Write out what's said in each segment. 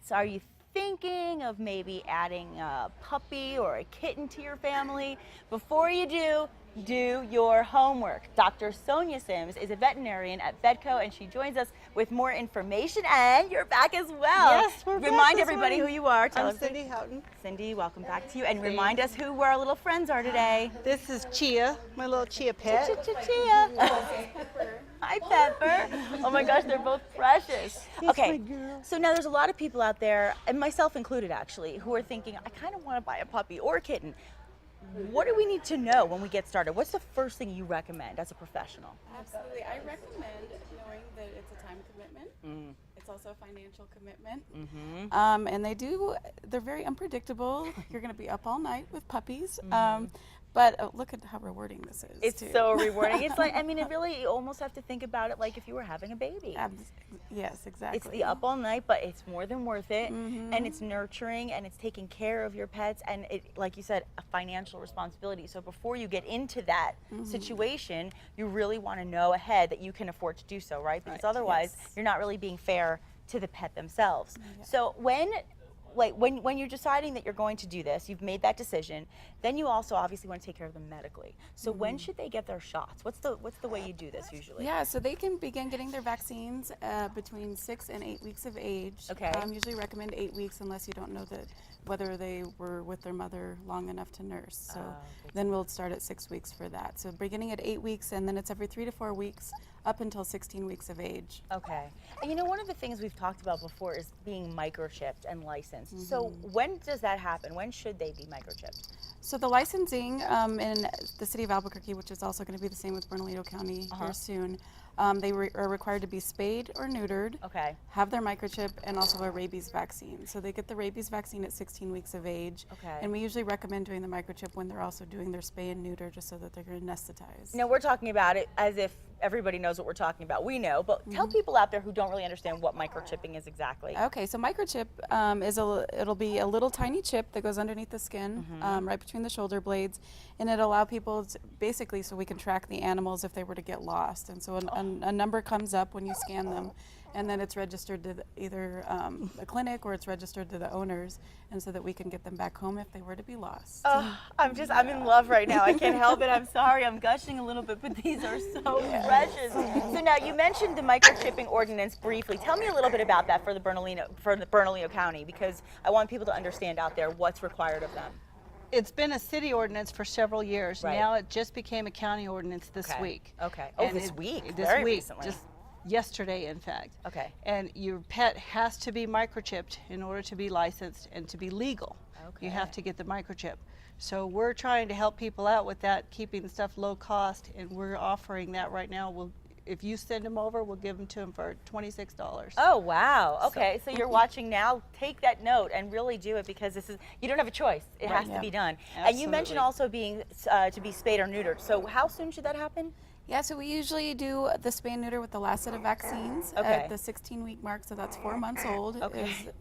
So are you thinking of maybe adding a puppy or a kitten to your family? Before you do your homework. Dr. Sonia Sims is a veterinarian at Vetco, and she joins us with more information. And you're back as well. Yes, we're back Remind this everybody morning. who you are. I'm Cindy Houghton. Cindy, welcome back to you. And remind us who our little friends are today. This is Chia, my little Chia pet. Chia. Hi, Pepper. Oh my gosh, they're both precious. Okay, my girl. so now there's a lot of people out there, and myself included actually, who are thinking, I kind of want to buy a puppy or a kitten. What do we need to know when we get started? What's the first thing you recommend as a professional? Absolutely. I recommend knowing that it's a time commitment. It's also a financial commitment. And they're very unpredictable. You're going to be up all night with puppies. But look at how rewarding this is. It's too. so rewarding. It's like, I mean, you almost have to think about it like if you were having a baby. Yes, exactly. It's the up all night, but it's more than worth it. And it's nurturing, and it's taking care of your pets, and it, like you said, a financial responsibility. So before you get into that situation, you really want to know ahead that you can afford to do so, right? Because otherwise, you're not really being fair to the pet themselves. So when you're deciding that you're going to do this, you've made that decision, then you also obviously want to take care of them medically. So when should they get their shots? What's the way you do this usually? Yeah, so they can begin getting their vaccines between 6 and 8 weeks of age. Okay. Usually recommend 8 weeks unless you don't know whether they were with their mother long enough to nurse. So then we'll start at 6 weeks for that. So beginning at 8 weeks, and then it's every 3 to 4 weeks up until 16 weeks of age. Okay. And you know, one of the things we've talked about before is being microchipped and licensed. So when does that happen? When should they be microchipped? So the licensing in the city of Albuquerque, which is also going to be the same with Bernalillo County here soon, they are required to be spayed or neutered, have their microchip, and also a rabies vaccine. So they get the rabies vaccine at 16 weeks of age. And we usually recommend doing the microchip when they're also doing their spay and neuter, just so that they're anesthetized. Now we're talking about it as if everybody knows what we're talking about. We know, but tell people out there who don't really understand what microchipping is exactly. Okay, so microchip it'll be a little tiny chip that goes underneath the skin, right between the shoulder blades, and it'll allow people to, basically so we can track the animals if they were to get lost. And so a number comes up when you scan them, and then it's registered to either the clinic or it's registered to the owners, and so that we can get them back home if they were to be lost. Oh, I'm in love right now. I can't help it. I'm sorry, I'm gushing a little bit, but these are so precious. So now you mentioned the microchipping ordinance briefly. Tell me a little bit about that for the Bernalillo County, because I want people to understand out there what's required of them. It's been a city ordinance for several years. Now it just became a county ordinance this week. Okay. Oh, And this week? This Very week, recently. just yesterday, in fact. Okay. And your pet has to be microchipped in order to be licensed and to be legal. You have to get the microchip. So we're trying to help people out with that, keeping the stuff low cost, and we're offering that right now. If you send them over, we'll give them to them for $26. Oh, wow. Okay, so you're watching now. Take that note and really do it, because you don't have a choice. It has to be done. And you mentioned also being to be spayed or neutered. So how soon should that happen? Yeah, so we usually do the spay and neuter with the last set of vaccines at the 16-week mark, so that's 4 months old.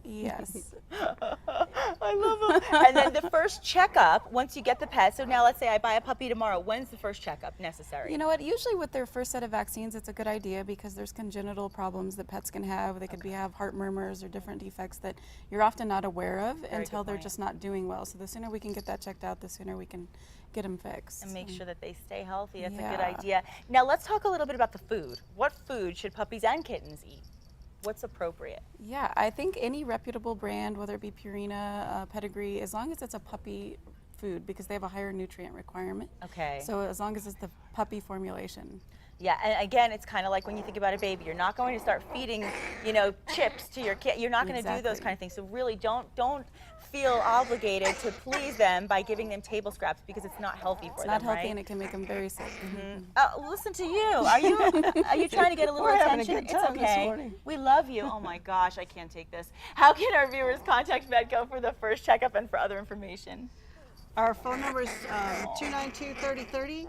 Yes. I love them. And then the first checkup, once you get the pet, so now let's say I buy a puppy tomorrow, when's the first checkup necessary? You know what, usually with their first set of vaccines, it's a good idea because there's congenital problems that pets can have. They could have heart murmurs or different defects that you're often not aware of until they're just not doing well. So the sooner we can get that checked out, the sooner we can get them fixed. And make sure that they stay healthy. That's a good idea. Now let's talk a little bit about the food. What food should puppies and kittens eat? What's appropriate? Yeah, I think any reputable brand, whether it be Purina, Pedigree, as long as it's a puppy food, because they have a higher nutrient requirement. Okay. So as long as it's the puppy formulation. Yeah, and again, it's kind of like when you think about a baby. You're not going to start feeding, chips to your kid. You're not going to do those kind of things. So really, don't feel obligated to please them by giving them table scraps, because it's not healthy for them. It's not healthy, right? and it can make them very sick. Listen to you. Are you trying to get a little We're having attention? a good time It's this okay. morning. We love you. Oh my gosh, I can't take this. How can our viewers contact Vetco for the first checkup and for other information? Our phone number is 292-3030,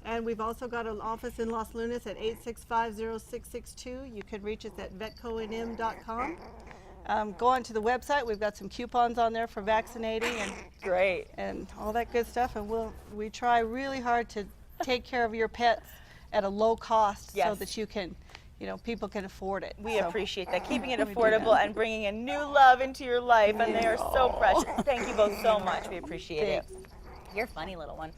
and we've also got an office in Los Lunas at 865-0662. You can reach us at vetconm.com. Go onto the website. We've got some coupons on there for vaccinating and all that good stuff. And we try really hard to take care of your pets at a low cost so that you can you know, people can afford it. We So, appreciate that. Keeping it affordable and bringing a new love into your life, and they are so precious. Thank you both so much. We appreciate it. You're a funny little one.